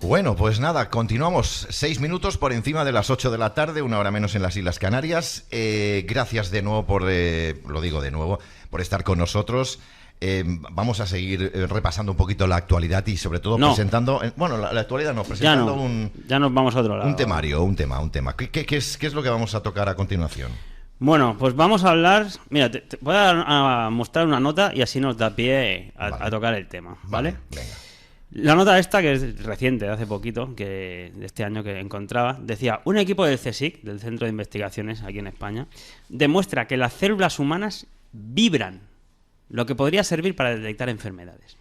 Bueno, pues nada, continuamos 6 minutos por encima de las 8 de la tarde, una hora menos en las Islas Canarias. Gracias de nuevo por, lo digo de nuevo, por estar con nosotros. Vamos a seguir repasando un poquito la actualidad y sobre todo presentando... Bueno, la actualidad no, presentando ya nos vamos a otro lado. Un temario, un tema. ¿Qué es lo que vamos a tocar a continuación? Bueno, pues vamos a hablar... Mira, te voy a mostrar una nota y así nos da pie a tocar el tema, ¿vale? Venga. La nota esta, que es reciente, de hace poquito, de este año que encontraba, decía: un equipo del CSIC, del Centro de Investigaciones aquí en España, demuestra que las células humanas vibran, lo que podría servir para detectar enfermedades.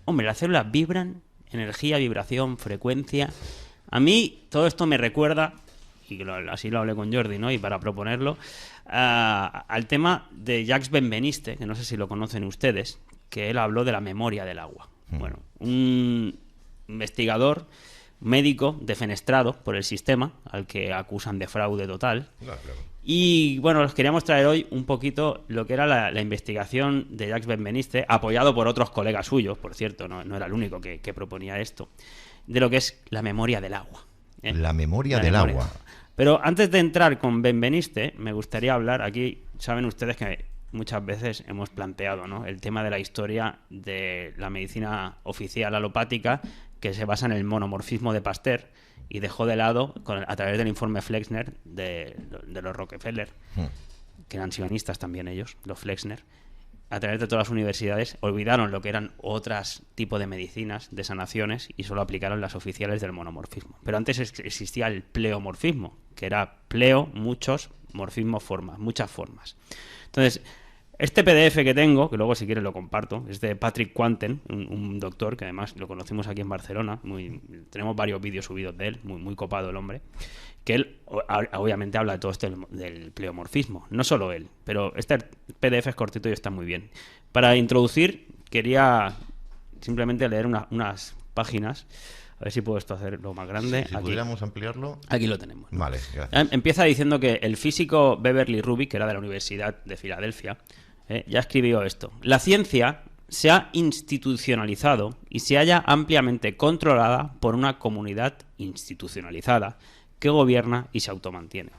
Hombre, las células vibran, energía, vibración, frecuencia. A mí todo esto me recuerda, y así lo hablé con Jordi, ¿no? Y para proponerlo, al tema de Jacques Benveniste, que no sé si lo conocen ustedes, que él habló de la memoria del agua. Bueno, un investigador médico defenestrado por el sistema, al que acusan de fraude total. Claro. Y bueno, os queríamos traer hoy un poquito lo que era la investigación de Jacques Benveniste, apoyado por otros colegas suyos, por cierto, no era el único que proponía esto, de lo que es la memoria del agua. La memoria del agua. Pero antes de entrar con Benveniste, me gustaría hablar, aquí saben ustedes que muchas veces hemos planteado, ¿no?, el tema de la historia de la medicina oficial alopática, que se basa en el monomorfismo de Pasteur y dejó de lado, a través del informe Flexner de los Rockefeller, que eran sionistas también ellos, los Flexner, a través de todas las universidades, olvidaron lo que eran otros tipos de medicinas, de sanaciones, y solo aplicaron las oficiales del monomorfismo. Pero antes existía el pleomorfismo, que era pleo, muchos, morfismo, formas, muchas formas. Entonces, este PDF que tengo, que luego si quieres lo comparto, es de Patrick Quanten, un doctor que además lo conocimos aquí en Barcelona, tenemos varios vídeos subidos de él, muy copado el hombre, que él obviamente habla de todo esto del pleomorfismo, no solo él, pero este PDF es cortito y está muy bien. Para introducir, quería simplemente leer unas páginas, a ver si puedo esto hacerlo más grande. Sí, si aquí pudiéramos ampliarlo. Aquí lo tenemos, ¿no? Vale, gracias. Empieza diciendo que el físico Beverly Rubin, que era de la Universidad de Filadelfia, ya escribió esto: la ciencia se ha institucionalizado y se halla ampliamente controlada por una comunidad institucionalizada que gobierna y se automantiene,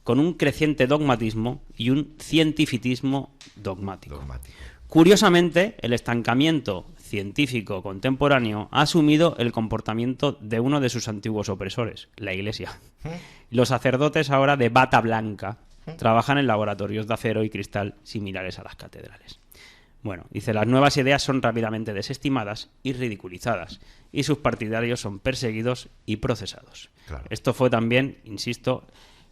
con un creciente dogmatismo y un cientificismo dogmático. Curiosamente, el estancamiento científico contemporáneo ha asumido el comportamiento de uno de sus antiguos opresores, la Iglesia. Los sacerdotes ahora de bata blanca trabajan en laboratorios de acero y cristal similares a las catedrales. Bueno, dice, las nuevas ideas son rápidamente desestimadas y ridiculizadas, y sus partidarios son perseguidos y procesados. Claro. Esto fue también, insisto,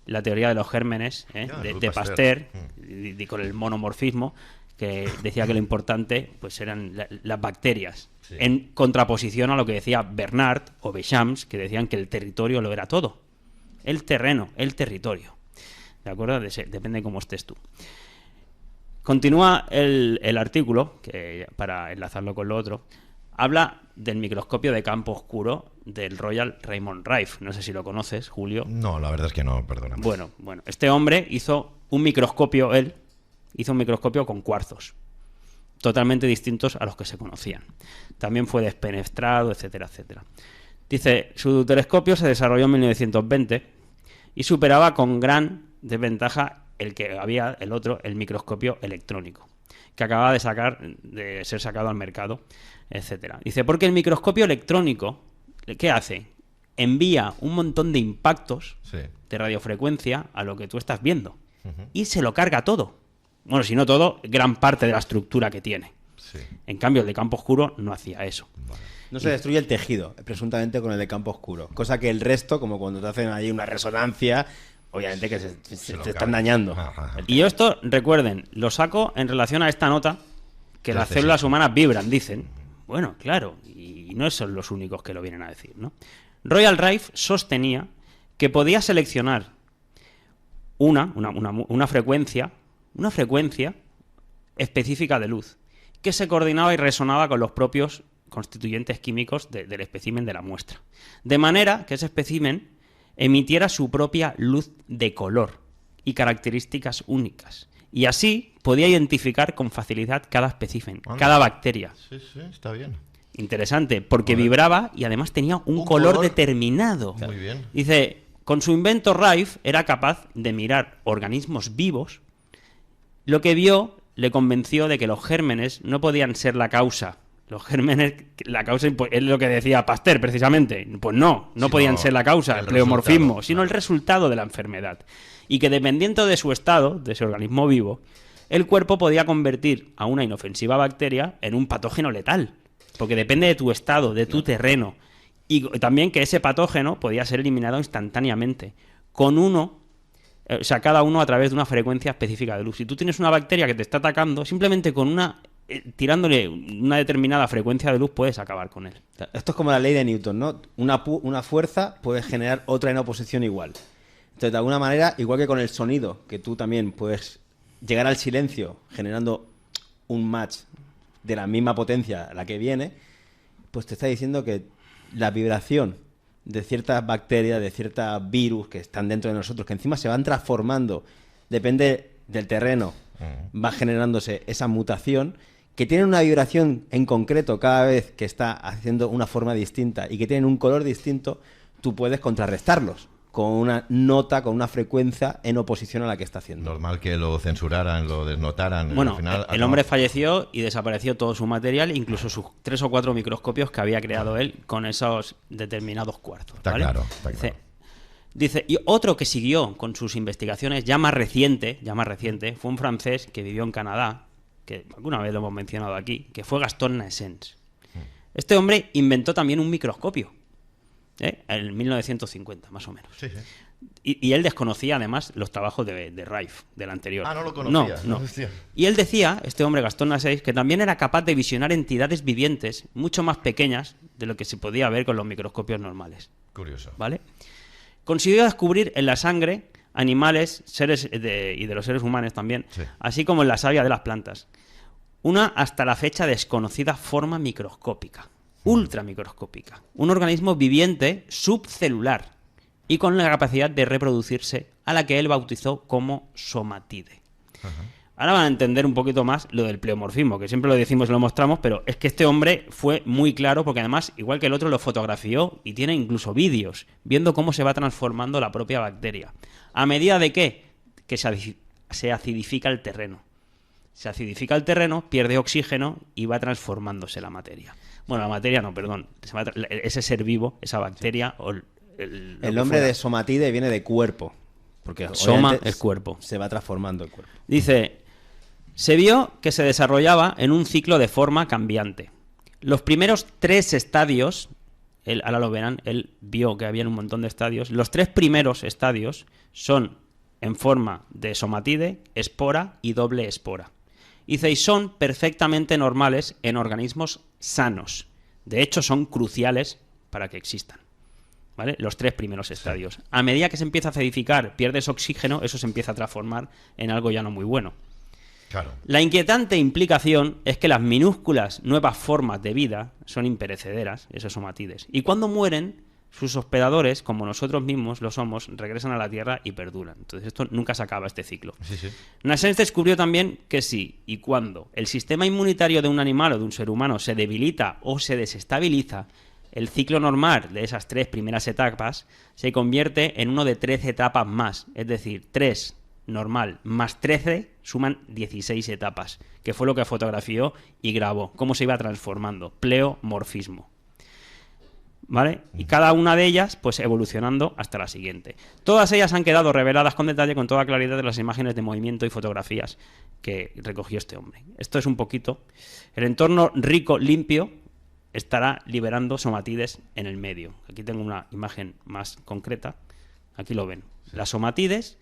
la teoría de los gérmenes de Pasteur, y con el monomorfismo, que decía que lo importante pues eran las bacterias, en contraposición a lo que decía Bernard o Béchamps, que decían que el territorio lo era todo. El terreno, el territorio. ¿De acuerdo? Depende de cómo estés tú. Continúa el artículo, que para enlazarlo con lo otro, habla del microscopio de campo oscuro del Royal Raymond Rife. No sé si lo conoces, Julio. No, la verdad es que no, perdóname. Bueno, este hombre hizo un microscopio, con cuarzos, totalmente distintos a los que se conocían. También fue despenetrado, etcétera, etcétera. Dice, su telescopio se desarrolló en 1920 y superaba con gran desventaja el microscopio electrónico, que acababa de ser sacado al mercado, etcétera. Dice, porque el microscopio electrónico, ¿qué hace? Envía un montón de impactos de radiofrecuencia a lo que tú estás viendo y se lo carga todo. Bueno, si no todo, gran parte de la estructura que tiene. En cambio, el de campo oscuro no hacía eso. No se destruye el tejido, presuntamente, con el de campo oscuro. Cosa que el resto, como cuando te hacen ahí una resonancia, obviamente que se están dañando. Y yo esto, recuerden, lo saco en relación a esta nota, que las células humanas vibran, dicen. Bueno, claro, y no son los únicos que lo vienen a decir, ¿no? Royal Rife sostenía que podía seleccionar una frecuencia específica de luz, que se coordinaba y resonaba con los propios constituyentes químicos del espécimen de la muestra. De manera que ese espécimen emitiera su propia luz de color y características únicas. Y así podía identificar con facilidad cada espécimen, cada bacteria. Sí, está bien. Interesante, porque Vale. vibraba y además tenía un Un color color. determinado. Muy bien. Dice, con su invento Rife era capaz de mirar organismos vivos. Lo que vio le convenció de que los gérmenes no podían ser la causa. Los gérmenes, la causa pues, es lo que decía Pasteur precisamente. Pues no Sino podían ser la causa, el el pleomorfismo, resultado, sino claro. el resultado de la enfermedad. Y que dependiendo de su estado, de ese organismo vivo, el cuerpo podía convertir a una inofensiva bacteria en un patógeno letal. Porque depende de tu estado, de tu terreno. Y también que ese patógeno podía ser eliminado instantáneamente. Con uno, o sea, cada uno a través de una frecuencia específica de luz. Si tú tienes una bacteria que te está atacando, simplemente con tirándole una determinada frecuencia de luz puedes acabar con él. Esto es como la ley de Newton, ¿no? Una fuerza puede generar otra en oposición igual. Entonces, de alguna manera, igual que con el sonido, que tú también puedes llegar al silencio generando un match de la misma potencia a la que viene, pues te está diciendo que la vibración de ciertas bacterias, de ciertos virus que están dentro de nosotros, que encima se van transformando, depende del terreno, va generándose esa mutación, que tienen una vibración en concreto cada vez que está haciendo una forma distinta y que tienen un color distinto, tú puedes contrarrestarlos con una nota, con una frecuencia en oposición a la que está haciendo. Normal que lo censuraran, lo desnotaran. Bueno, al final, el hombre falleció y desapareció todo su material, incluso sus 3 o 4 microscopios que había creado él con esos determinados cuartos. Está ¿vale? claro, está claro. Dice, y otro que siguió con sus investigaciones ya más reciente, fue un francés que vivió en Canadá, que alguna vez lo hemos mencionado aquí, que fue Gaston Naessens. Este hombre inventó también un microscopio, en 1950, más o menos. Sí, sí. Y él desconocía además los trabajos de Rife, del anterior. Ah, no lo conocía. No. Hostia. Y él decía, este hombre Gaston Naessens, que también era capaz de visionar entidades vivientes mucho más pequeñas de lo que se podía ver con los microscopios normales. Curioso. ¿Vale? Consiguió descubrir en la sangre animales, seres y de los seres humanos también, Sí. así como en la savia de las plantas, una hasta la fecha desconocida forma microscópica, ultramicroscópica, un organismo viviente subcelular y con la capacidad de reproducirse, a la que él bautizó como somatide. Ahora van a entender un poquito más lo del pleomorfismo, que siempre lo decimos y lo mostramos, pero es que este hombre fue muy claro porque además, igual que el otro, lo fotografió y tiene incluso vídeos viendo cómo se va transformando la propia bacteria. ¿A medida de qué? Que se acidifica el terreno. Se acidifica el terreno, pierde oxígeno y va transformándose la materia. Bueno, la materia no, perdón. Ese ser vivo, esa bacteria... O El nombre de somatide viene de cuerpo. Porque Soma obviamente es cuerpo. Se va transformando el cuerpo. Dice, se vio que se desarrollaba en un ciclo de forma cambiante. Los primeros 3 estadios, ahora lo verán, él vio que había un montón de estadios. Los 3 primeros estadios son en forma de somatide, espora y doble espora. Dice, y son perfectamente normales en organismos sanos. De hecho, son cruciales para que existan. ¿Vale? Los 3 primeros estadios. A medida que se empieza a acidificar, pierdes oxígeno, eso se empieza a transformar en algo ya no muy bueno. Claro. La inquietante implicación es que las minúsculas nuevas formas de vida son imperecederas, esos somatides, y cuando mueren, sus hospedadores, como nosotros mismos lo somos, regresan a la Tierra y perduran. Entonces esto nunca se acaba, este ciclo. Sí, sí. Naessens descubrió también que si y cuando el sistema inmunitario de un animal o de un ser humano se debilita o se desestabiliza, el ciclo normal de esas 3 primeras etapas se convierte en uno de 13 etapas más. Es decir, 3 normal más 13 suman 16 etapas, que fue lo que fotografió y grabó. Cómo se iba transformando. Pleomorfismo. ¿Vale? Y cada una de ellas, pues evolucionando hasta la siguiente. Todas ellas han quedado reveladas con detalle, con toda claridad, de las imágenes de movimiento y fotografías que recogió este hombre. Esto es un poquito. El entorno rico, limpio, estará liberando somatides en el medio. Aquí tengo una imagen más concreta. Aquí lo ven. Las somatides,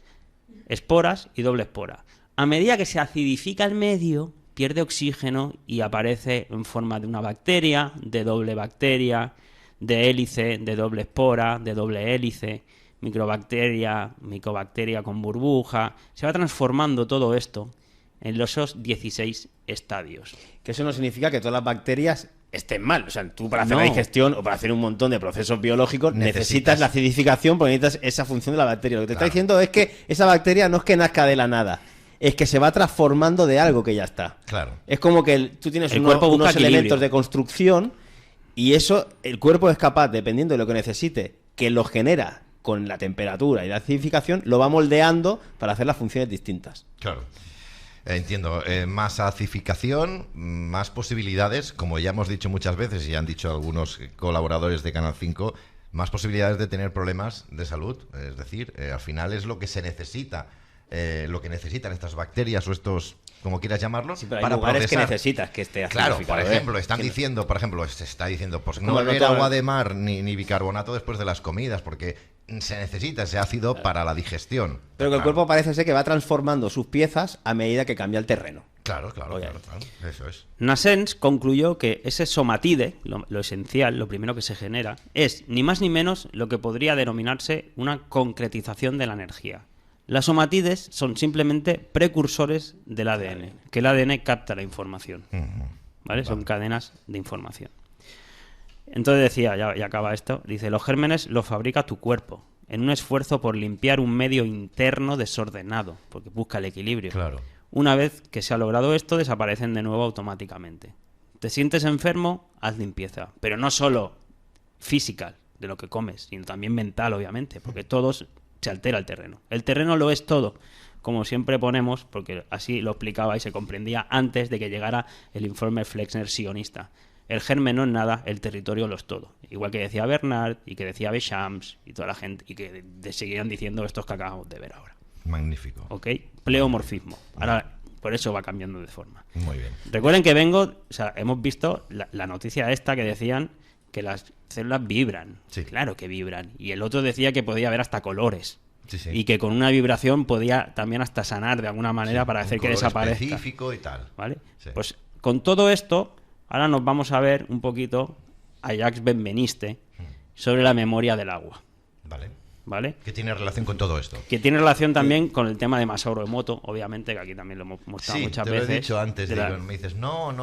esporas y doble espora. A medida que se acidifica el medio, pierde oxígeno y aparece en forma de una bacteria, de doble bacteria, de hélice, de doble espora, de doble hélice, microbacteria, micobacteria con burbuja. Se va transformando todo esto en los 16 estadios. Que eso no significa que todas las bacterias estén mal. O sea, tú para hacer No. la digestión o para hacer un montón de procesos biológicos necesitas la acidificación porque necesitas esa función de la bacteria. Lo que te está diciendo es que esa bacteria no es que nazca de la nada, es que se va transformando de algo que ya está. Claro. Es como que tú tienes El cuerpo busca unos equilibrio. elementos de construcción Y eso, el cuerpo es capaz, dependiendo de lo que necesite, que lo genera con la temperatura y la acidificación, lo va moldeando para hacer las funciones distintas. Claro. Entiendo. Más acidificación, más posibilidades, como ya hemos dicho muchas veces y han dicho algunos colaboradores de Canal 5, más posibilidades de tener problemas de salud. Es decir, al final es lo que se necesita, lo que necesitan estas bacterias o estos, como quieras llamarlo, Sí, pero hay para lugares procesar. que necesitas que esté Claro, acidificado, por ejemplo, Que no- diciendo, se está diciendo, pues no como el beber doctor- agua de mar ni bicarbonato después de las comidas, porque se necesita ese ácido para la digestión. Pero que el Claro. cuerpo parece ser que va transformando sus piezas a medida que cambia el terreno. Claro, Oye. claro, eso es. Nassens concluyó que ese somatide, lo esencial, lo primero que se genera, es ni más ni menos lo que podría denominarse una concretización de la energía. Las somatides son simplemente precursores del ADN, que el ADN capta la información. ¿Vale? Son cadenas de información. Entonces decía, ya acaba esto, dice, los gérmenes los fabrica tu cuerpo, en un esfuerzo por limpiar un medio interno desordenado, porque busca el equilibrio. Claro. Una vez que se ha logrado esto, desaparecen de nuevo automáticamente. ¿Te sientes enfermo? Haz limpieza. Pero no solo física, de lo que comes, sino también mental, obviamente, porque todos se altera el terreno. El terreno lo es todo, como siempre ponemos, porque así lo explicaba y se comprendía antes de que llegara el informe Flexner sionista. El germen no es nada, el territorio lo es todo. Igual que decía Bernard y que decía Bechams y toda la gente, y que seguían diciendo estos que acabamos de ver ahora. Magnífico. ¿Ok? Pleomorfismo. Ahora, por eso va cambiando de forma. Muy bien. Recuerden que hemos visto la noticia esta que decían que las células vibran. Sí. Claro que vibran. Y el otro decía que podía haber hasta colores. Sí, sí. Y que con una vibración podía también hasta sanar de alguna manera para Un hacer que color desaparezca. específico y tal. ¿Vale? Sí. Pues con todo esto, ahora nos vamos a ver un poquito a Jacques Benveniste sobre la memoria del agua. Vale. ¿Vale? ¿Qué tiene relación con todo esto? Que tiene relación también con el tema de Masaru Emoto, obviamente, que aquí también lo hemos mostrado Sí, muchas te lo veces. he dicho antes, de la- digo, me dices, no.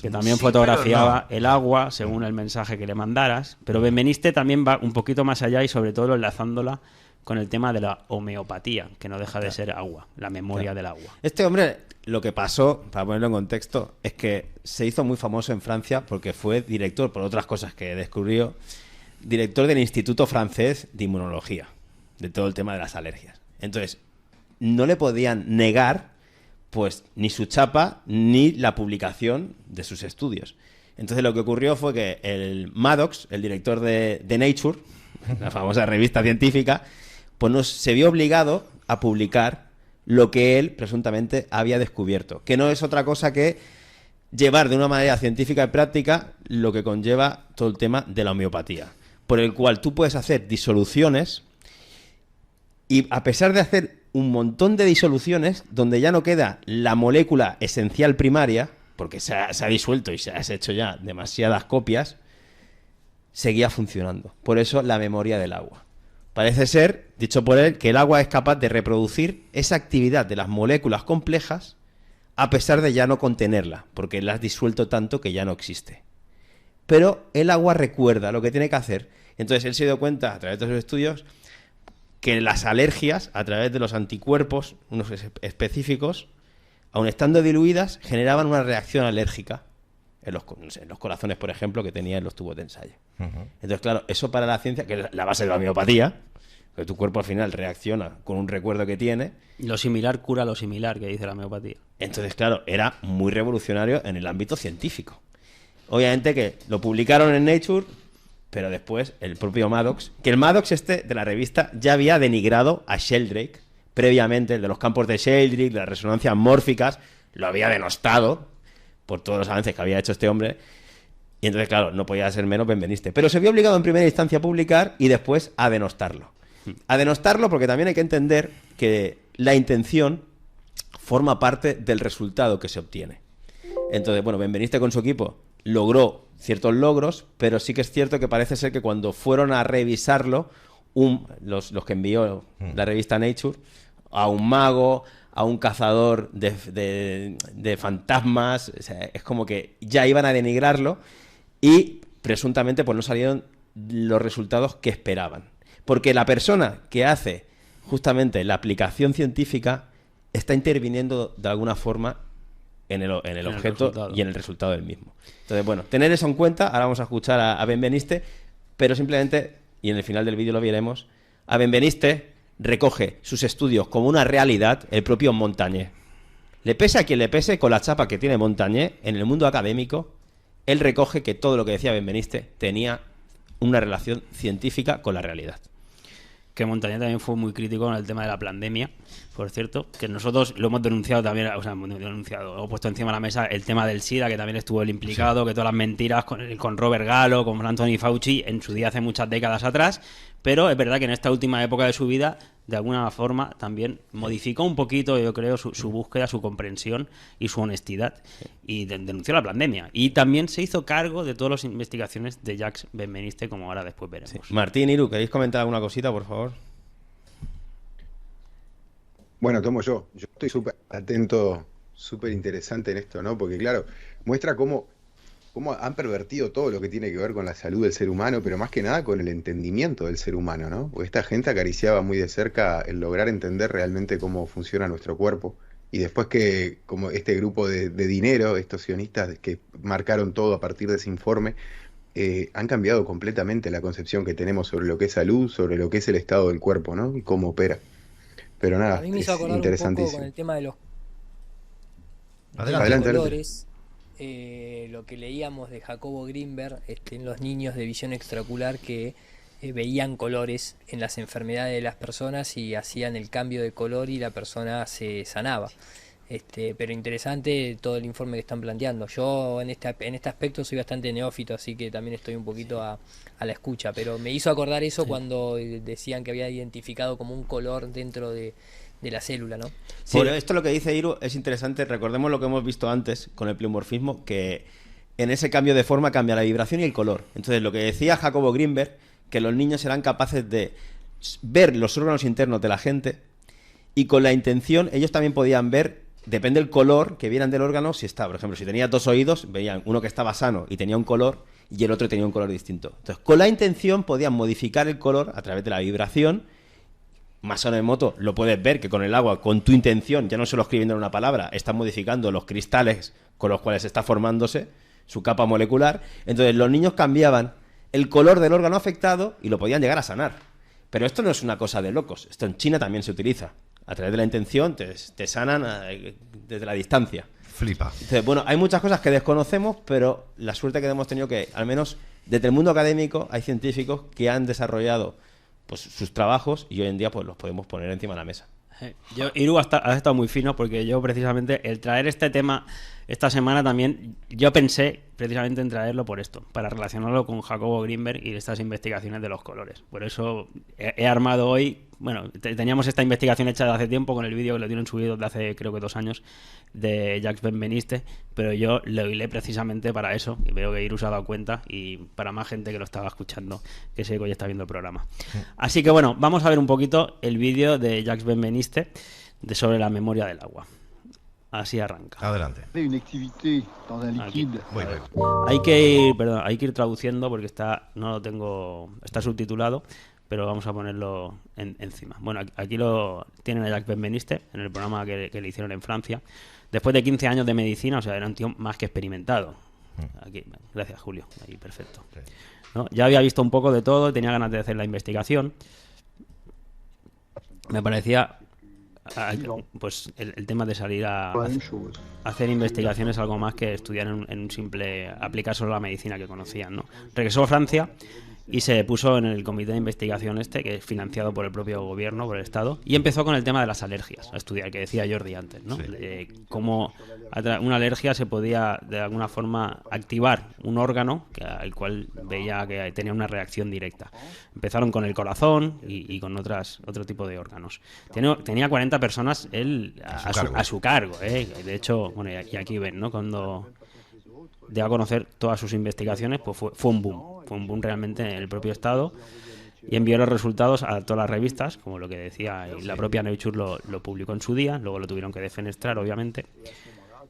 que también sí, fotografiaba pero el agua según el mensaje que le mandaras. Pero Benveniste también va un poquito más allá y sobre todo enlazándola con el tema de la homeopatía, que no deja de ser agua, la memoria del agua. Este hombre, lo que pasó, para ponerlo en contexto, es que se hizo muy famoso en Francia porque fue director, por otras cosas que descubrió, director del Instituto Francés de Inmunología, de todo el tema de las alergias. Entonces, no le podían negar pues ni su chapa ni la publicación de sus estudios. Entonces lo que ocurrió fue que el Maddox, el director de Nature, la famosa revista científica, pues se vio obligado a publicar lo que él presuntamente había descubierto, que no es otra cosa que llevar de una manera científica y práctica lo que conlleva todo el tema de la homeopatía, por el cual tú puedes hacer disoluciones y a pesar de hacer un montón de disoluciones donde ya no queda la molécula esencial primaria, porque se ha disuelto y se has hecho ya demasiadas copias, seguía funcionando. Por eso la memoria del agua. Parece ser, dicho por él, que el agua es capaz de reproducir esa actividad de las moléculas complejas a pesar de ya no contenerla, porque la has disuelto tanto que ya no existe. Pero el agua recuerda lo que tiene que hacer. Entonces él se dio cuenta, a través de sus estudios, que las alergias, a través de los anticuerpos, unos específicos, aun estando diluidas, generaban una reacción alérgica en los corazones, por ejemplo, que tenía en los tubos de ensayo. Entonces, claro, eso para la ciencia, que es la base de la homeopatía, que tu cuerpo al final reacciona con un recuerdo que tiene. Lo similar cura lo similar, que dice la homeopatía. Entonces, claro, era muy revolucionario en el ámbito científico. Obviamente que lo publicaron en Nature, pero después el propio Maddox, que el Maddox de la revista ya había denigrado a Sheldrake previamente, el de los campos de Sheldrake, de las resonancias mórficas, lo había denostado por todos los avances que había hecho este hombre. Y entonces, claro, no podía ser menos Benveniste. Pero se vio obligado en primera instancia a publicar y después a denostarlo. A denostarlo porque también hay que entender que la intención forma parte del resultado que se obtiene. Entonces, bueno, Benveniste con su equipo logró ciertos logros, pero sí que es cierto que parece ser que cuando fueron a revisarlo, los que envió la revista Nature, a un mago, a un cazador de fantasmas, o sea, es como que ya iban a denigrarlo y presuntamente pues no salieron los resultados que esperaban. Porque la persona que hace justamente la aplicación científica está interviniendo de alguna forma en el el objeto resultado. y en el resultado del mismo. Entonces, bueno, tener eso en cuenta. Ahora vamos a escuchar a Benveniste, pero simplemente, y en el final del vídeo lo veremos, a Benveniste recoge sus estudios como una realidad el propio Montagné. Le pese a quien le pese, con la chapa que tiene Montagné, en el mundo académico, él recoge que todo lo que decía Benveniste tenía una relación científica con la realidad. Que Montagné también fue muy crítico con el tema de la pandemia, por cierto, que nosotros lo hemos denunciado también, o sea, hemos denunciado, hemos puesto encima de la mesa el tema del SIDA, que también estuvo él implicado, que todas las mentiras con Robert Gallo, con Anthony Fauci, en su día hace muchas décadas atrás, pero es verdad que en esta última época de su vida, de alguna forma, también modificó un poquito, yo creo, su búsqueda, su comprensión y su honestidad, y denunció la pandemia. Y también se hizo cargo de todas las investigaciones de Jacques Benveniste, como ahora después veremos. Sí. Martín, Iru, ¿queréis comentar alguna cosita, por favor? Bueno, tomo yo. Yo estoy súper atento, súper interesante en esto, ¿no? Porque claro, muestra cómo han pervertido todo lo que tiene que ver con la salud del ser humano, pero más que nada con el entendimiento del ser humano, ¿no? Porque esta gente acariciaba muy de cerca el lograr entender realmente cómo funciona nuestro cuerpo. Y después que, como este grupo de dinero, estos sionistas que marcaron todo a partir de ese informe, han cambiado completamente la concepción que tenemos sobre lo que es salud, sobre lo que es el estado del cuerpo, ¿no? Y cómo opera. Pero nada, A mí me es hizo acordar un poco con interesantísimo. el tema de los Adelante. colores, lo que leíamos de Jacobo Greenberg en los niños de visión extraocular que veían colores en las enfermedades de las personas y hacían el cambio de color y la persona se sanaba. Pero interesante todo el informe que están planteando. Yo en este aspecto soy bastante neófito, así que también estoy un poquito a la escucha, pero me hizo acordar eso cuando decían que había identificado como un color dentro de la célula, ¿no? Sí, pero esto lo que dice Iru es interesante. Recordemos lo que hemos visto antes con el pleomorfismo, que en ese cambio de forma cambia la vibración y el color. Entonces, lo que decía Jacobo Greenberg, que los niños serán capaces de ver los órganos internos de la gente y con la intención, ellos también podían ver, depende del color que vieran del órgano, si está, por ejemplo, si tenía 2 oídos, veían uno que estaba sano y tenía un color y el otro tenía un color distinto. Entonces, con la intención podían modificar el color a través de la vibración. Masaru Emoto lo puedes ver que con el agua, con tu intención, ya no solo escribiendo en una palabra, estás modificando los cristales con los cuales está formándose su capa molecular. Entonces los niños cambiaban el color del órgano afectado y lo podían llegar a sanar. Pero esto no es una cosa de locos, esto en China también se utiliza. A través de la intención te sanan desde la distancia. Flipa. Entonces, bueno, hay muchas cosas que desconocemos, pero la suerte que hemos tenido que, al menos desde el mundo académico, hay científicos que han desarrollado pues sus trabajos y hoy en día pues los podemos poner encima de la mesa. Iru has estado muy fino, porque yo precisamente el traer este tema esta semana también, yo pensé precisamente en traerlo por esto, para relacionarlo con Jacobo Greenberg y estas investigaciones de los colores. Por eso he armado hoy, bueno, teníamos esta investigación hecha de hace tiempo con el vídeo que lo tienen subido de hace creo que 2 años de Jacques Benveniste, pero yo lo hilé precisamente para eso y veo que Iru se ha dado cuenta y para más gente que lo estaba escuchando, que sé que hoy está viendo el programa. Así que bueno, vamos a ver un poquito el vídeo de Jacques Benveniste sobre la memoria del agua. Así arranca. Adelante. Une activité dans un liquide. Voy. Hay que ir traduciendo porque no lo tengo, está subtitulado, pero vamos a ponerlo encima. Bueno, aquí lo tienen a Jacques Benveniste en el programa que le hicieron en Francia. Después de 15 años de medicina, o sea, era un tío más que experimentado. Aquí, gracias, Julio. Ahí, perfecto. ¿No? Ya había visto un poco de todo, tenía ganas de hacer la investigación. Me parecía pues el tema de salir a hacer investigaciones algo más que estudiar en un simple aplicar solo la medicina que conocían, ¿no? Regresó a Francia y se puso en el comité de investigación que es financiado por el propio gobierno, por el Estado, y empezó con el tema de las alergias a estudiar, que decía Jordi antes, ¿no? Sí. Cómo una alergia se podía de alguna forma activar un órgano al cual veía que tenía una reacción directa. Empezaron con el corazón y con otro tipo de órganos. Tenía 40 personas él a su cargo, ¿eh? De hecho, bueno, y aquí ven, ¿no? Cuando de a conocer todas sus investigaciones, pues fue un boom realmente en el propio Estado, y envió los resultados a todas las revistas, como lo que decía, y la propia Nature lo publicó en su día, luego lo tuvieron que defenestrar, obviamente,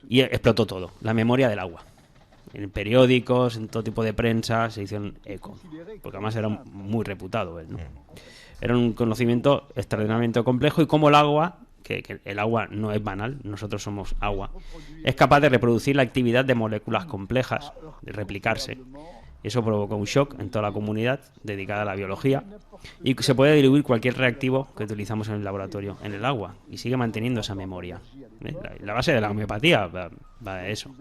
y explotó todo, la memoria del agua. En periódicos, en todo tipo de prensa, se hicieron eco, porque además era muy reputado él, ¿no? Era un conocimiento extraordinariamente complejo, y cómo el agua, que el agua no es banal, nosotros somos agua, es capaz de reproducir la actividad de moléculas complejas, de replicarse. Eso provocó un shock en toda la comunidad dedicada a la biología y se puede diluir cualquier reactivo que utilizamos en el laboratorio en el agua y sigue manteniendo esa memoria. La base de la homeopatía va de eso.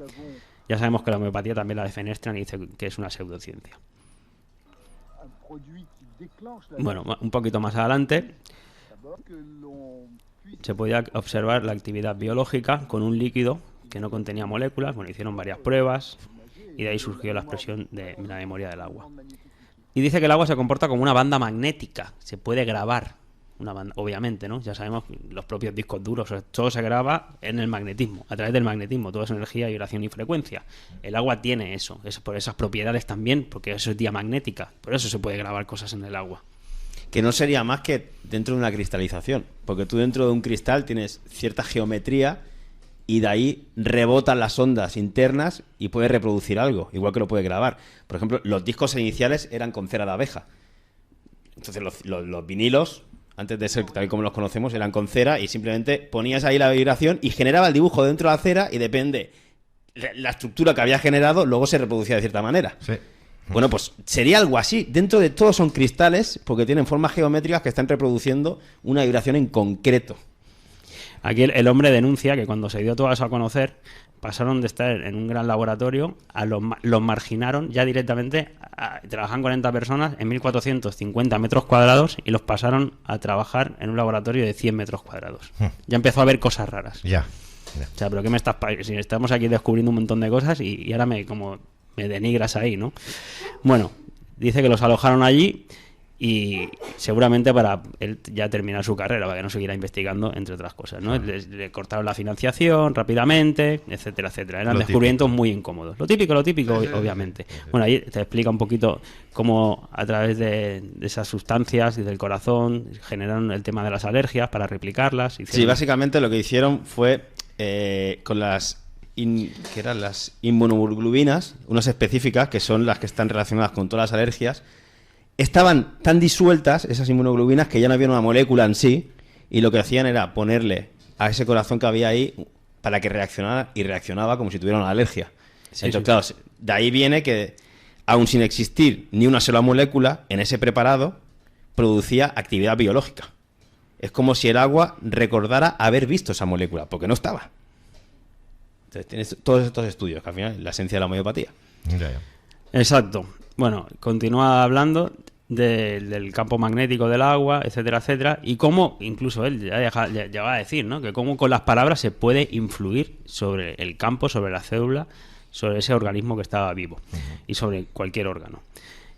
Ya sabemos que la homeopatía también la defenestran y dice que es una pseudociencia. Bueno, un poquito más adelante se podía observar la actividad biológica con un líquido que no contenía moléculas. Bueno, hicieron varias pruebas y de ahí surgió la expresión de la memoria del agua. Y dice que el agua se comporta como una banda magnética, se puede grabar una banda, obviamente, ¿no? Ya sabemos los propios discos duros, todo se graba en el magnetismo, a través del magnetismo, todo es energía, vibración y frecuencia. El agua tiene eso, es por esas propiedades también, porque eso es diamagnética, por eso se puede grabar cosas en el agua. Que no sería más que dentro de una cristalización, porque tú dentro de un cristal tienes cierta geometría y de ahí rebotan las ondas internas y puedes reproducir algo, igual que lo puedes grabar. Por ejemplo, los discos iniciales eran con cera de abeja. Entonces los vinilos, antes de ser tal y como los conocemos, eran con cera y simplemente ponías ahí la vibración y generaba el dibujo dentro de la cera y depende la estructura que había generado, luego se reproducía de cierta manera. Sí. Bueno, pues sería algo así. Dentro de todo son cristales porque tienen formas geométricas que están reproduciendo una vibración en concreto. Aquí el hombre denuncia que cuando se dio todo eso a conocer, pasaron de estar en un gran laboratorio a los marginaron ya directamente, trabajan 40 personas en 1.450 metros cuadrados y los pasaron a trabajar en un laboratorio de 100 metros cuadrados. Ya empezó a haber cosas raras. Ya. O sea, pero ¿qué me estás si estamos aquí descubriendo un montón de cosas y ahora me denigras ahí, ¿no? Bueno, dice que los alojaron allí y seguramente para él ya terminar su carrera, para que no siguiera investigando, entre otras cosas, ¿no? Le cortaron la financiación rápidamente, etcétera, etcétera. Eran descubrimientos muy incómodos. Lo típico, obviamente. Bueno, ahí te explica un poquito cómo a través de esas sustancias y del corazón generaron el tema de las alergias para replicarlas. Sí, básicamente lo que hicieron fue con las que eran las inmunoglobulinas, unas específicas que son las que están relacionadas con todas las alergias. Estaban tan disueltas esas inmunoglobulinas que ya no había una molécula en sí y lo que hacían era ponerle a ese corazón que había ahí para que reaccionara y reaccionaba como si tuviera una alergia. Sí, entonces, claro, de ahí viene que aun sin existir ni una sola molécula en ese preparado producía actividad biológica. Es como si el agua recordara haber visto esa molécula, porque no estaba. Entonces tienes todos estos estudios, que al final es la esencia de la homeopatía. Ya. Exacto. Bueno, continúa hablando del campo magnético del agua, etcétera, etcétera, y cómo, incluso él llegaba a decir, ¿no?, que cómo con las palabras se puede influir sobre el campo, sobre la célula, sobre ese organismo que estaba vivo y sobre cualquier órgano.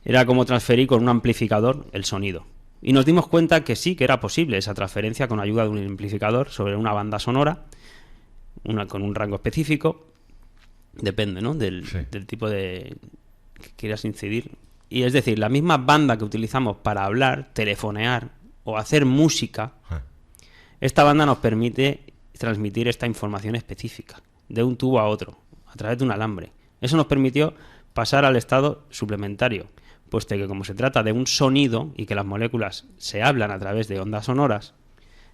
Era como transferir con un amplificador el sonido. Y nos dimos cuenta que sí, que era posible esa transferencia con ayuda de un amplificador sobre una banda sonora, con un rango específico, depende, ¿no?, del tipo de que quieras incidir. Y es decir, la misma banda que utilizamos para hablar, telefonear o hacer música, esta banda nos permite transmitir esta información específica de un tubo a otro, a través de un alambre. Eso nos permitió pasar al estado suplementario, puesto que como se trata de un sonido y que las moléculas se hablan a través de ondas sonoras,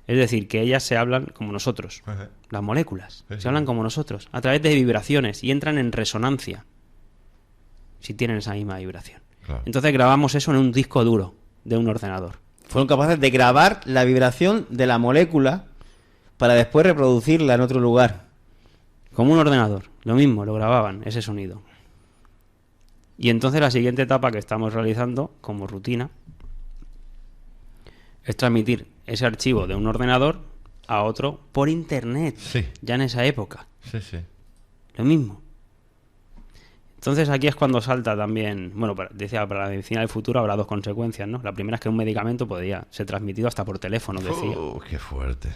es decir, que ellas se hablan como nosotros. Las moléculas se hablan como nosotros, a través de vibraciones y entran en resonancia si tienen esa misma vibración. Claro. Entonces grabamos eso en un disco duro de un ordenador. Fueron capaces de grabar la vibración de la molécula para después reproducirla en otro lugar. Como un ordenador, lo mismo, lo grababan, ese sonido. Y entonces la siguiente etapa que estamos realizando como rutina es transmitir ese archivo de un ordenador a otro por internet, ya en esa época. Lo mismo. Entonces aquí es cuando salta también, bueno, decía, para la medicina del futuro habrá dos consecuencias, ¿no? La primera es que un medicamento podría ser transmitido hasta por teléfono, decía. ¡Qué fuerte!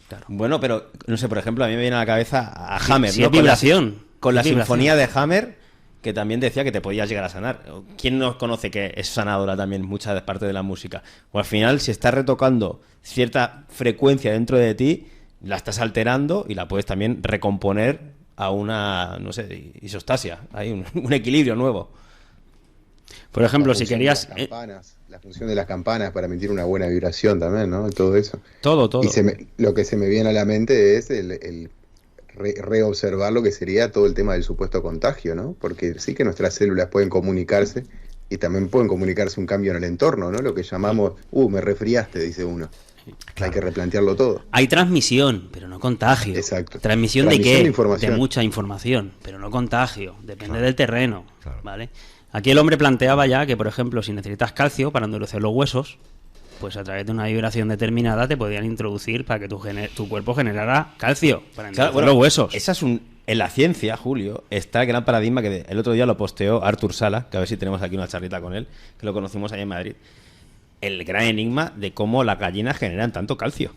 Claro. Bueno, pero, no sé, por ejemplo, a mí me viene a la cabeza a Hammer, sí, ¿no? Es vibración. Con la sinfonía de Hammer, que también decía que te podías llegar a sanar. ¿Quién no conoce que es sanadora también mucha parte de la música? O al final, si estás retocando cierta frecuencia dentro de ti, la estás alterando y la puedes también recomponer a una, no sé, isostasia, hay un equilibrio nuevo. Por ejemplo, La si función querías... de las campanas, la función de las campanas para emitir una buena vibración también, ¿no? Y todo eso. todo. Y lo que se me viene a la mente es el reobservar lo que sería todo el tema del supuesto contagio, ¿no? Porque sí que nuestras células pueden comunicarse y también pueden comunicarse un cambio en el entorno, ¿no? Lo que llamamos, me resfriaste, dice uno. Hay que replantearlo todo. Hay transmisión, pero no contagio. Exacto. ¿Transmisión de Transmisión qué? de información. De mucha información, pero no contagio. Depende del terreno, Claro. ¿vale? Aquí el hombre planteaba ya que, por ejemplo, si necesitas calcio para endurecer los huesos, pues a través de una vibración determinada te podían introducir para que tu cuerpo generara calcio para endurecer los huesos. Esa es en la ciencia, Julio, está el gran paradigma que el otro día lo posteó Artur Sala, que a ver si tenemos aquí una charlita con él, que lo conocimos allá en Madrid. El gran enigma de cómo las gallinas generan tanto calcio.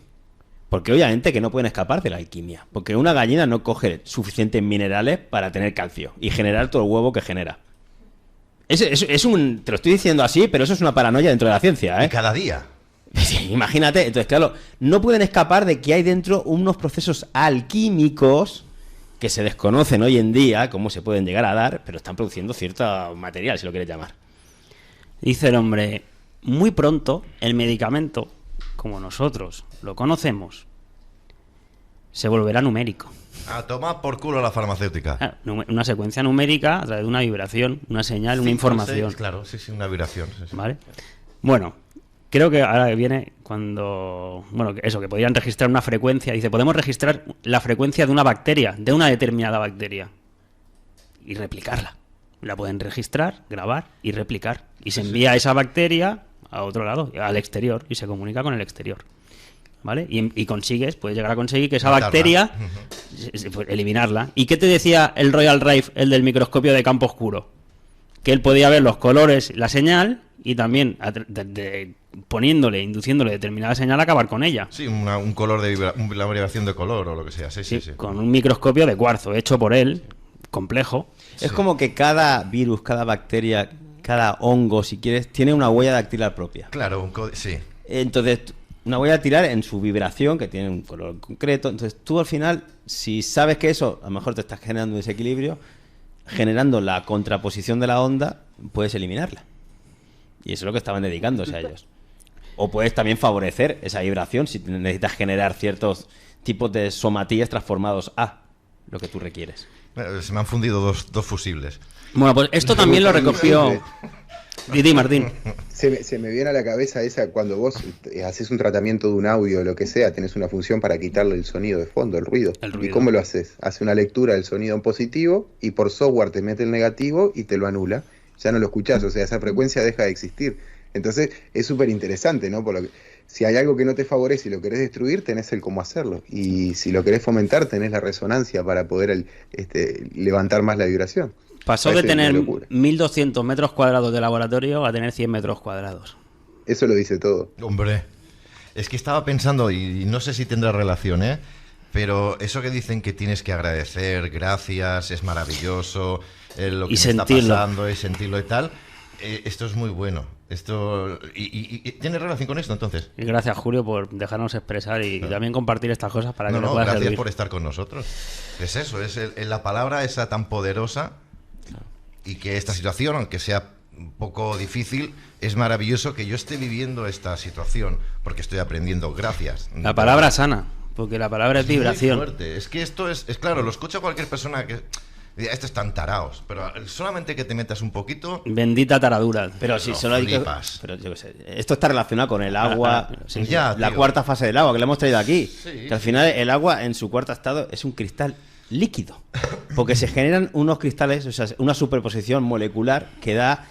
Porque obviamente que no pueden escapar de la alquimia. Porque una gallina no coge suficientes minerales para tener calcio y generar todo el huevo que genera. Te lo estoy diciendo así, pero eso es una paranoia dentro de la ciencia, Y ¿eh? cada día. Sí, imagínate, entonces claro, no pueden escapar de que hay dentro unos procesos alquímicos que se desconocen hoy en día, cómo se pueden llegar a dar, pero están produciendo cierto material, si lo quieres llamar. Dice el hombre, muy pronto el medicamento, como nosotros lo conocemos, se volverá numérico. A tomar por culo la farmacéutica. Una secuencia numérica a través de una vibración, una señal, una 5, información. 6, claro, sí, una vibración. Sí. ¿Vale? Bueno, creo que ahora viene cuando... Bueno, que podrían registrar una frecuencia. Dice, podemos registrar la frecuencia de una bacteria, de una determinada bacteria. Y replicarla. La pueden registrar, grabar y replicar. Y se envía esa bacteria a otro lado, al exterior, y se comunica con el exterior. ¿Vale? Y puedes llegar a conseguir que esa Matarla. bacteria, pues, eliminarla. ¿Y qué te decía el Royal Rife, el del microscopio de campo oscuro? Que él podía ver los colores, la señal, y también induciéndole determinada señal, acabar con ella. Sí, un color la variación de color o lo que sea. Sí. Con un microscopio de cuarzo hecho por él, complejo. Es como que cada virus, cada bacteria, cada hongo, si quieres, tiene una huella dactilar propia. Claro, sí. Entonces, una huella dactilar en su vibración, que tiene un color concreto. Entonces, tú al final, si sabes que eso, a lo mejor te estás generando un desequilibrio, generando la contraposición de la onda, puedes eliminarla. Y eso es lo que estaban dedicándose a ellos. O puedes también favorecer esa vibración si necesitas generar ciertos tipos de somatías transformados a lo que tú requieres. Se me han fundido dos fusibles. Bueno, pues esto también lo recogió... Didi Martín. Se me viene a la cabeza esa cuando vos haces un tratamiento de un audio o lo que sea, tenés una función para quitarle el sonido de fondo, el ruido. ¿Y cómo lo haces? Hace una lectura del sonido en positivo y por software te mete el negativo y te lo anula. Ya no lo escuchás, o sea, esa frecuencia deja de existir. Entonces es súper interesante, ¿no? Por lo que, si hay algo que no te favorece y lo querés destruir, tenés el cómo hacerlo. Y si lo querés fomentar, tenés la resonancia para poder levantar más la vibración. Pasó de Parece tener una locura. 1.200 metros cuadrados de laboratorio a tener 100 metros cuadrados. Eso lo dice todo. Hombre, es que estaba pensando, y no sé si tendrá relación, pero eso que dicen que tienes que agradecer, gracias, es maravilloso, lo que Y me está sentirlo. pasando, y sentirlo y tal, esto es muy bueno. Esto y ¿tiene relación con esto entonces? Y gracias, Julio, por dejarnos expresar y también compartir estas cosas para que nos pueda gracias servir. por estar con nosotros. Es eso, es la palabra esa tan poderosa y que esta situación, aunque sea un poco difícil, es maravilloso que yo esté viviendo esta situación porque estoy aprendiendo. Gracias. La palabra sana, porque la palabra es muy vibración. fuerte. Es que esto es claro, lo escucha cualquier persona que diga, estos están taraos, pero solamente que te metas un poquito. Bendita taradura. Pero si No, solo hay que... flipas. Pero yo qué sé, esto está relacionado con el agua, Sí, ya, la tío. cuarta fase del agua que le hemos traído aquí. Sí. Que al final el agua en su cuarto estado es un cristal líquido. Porque se generan unos cristales, o sea, una superposición molecular que da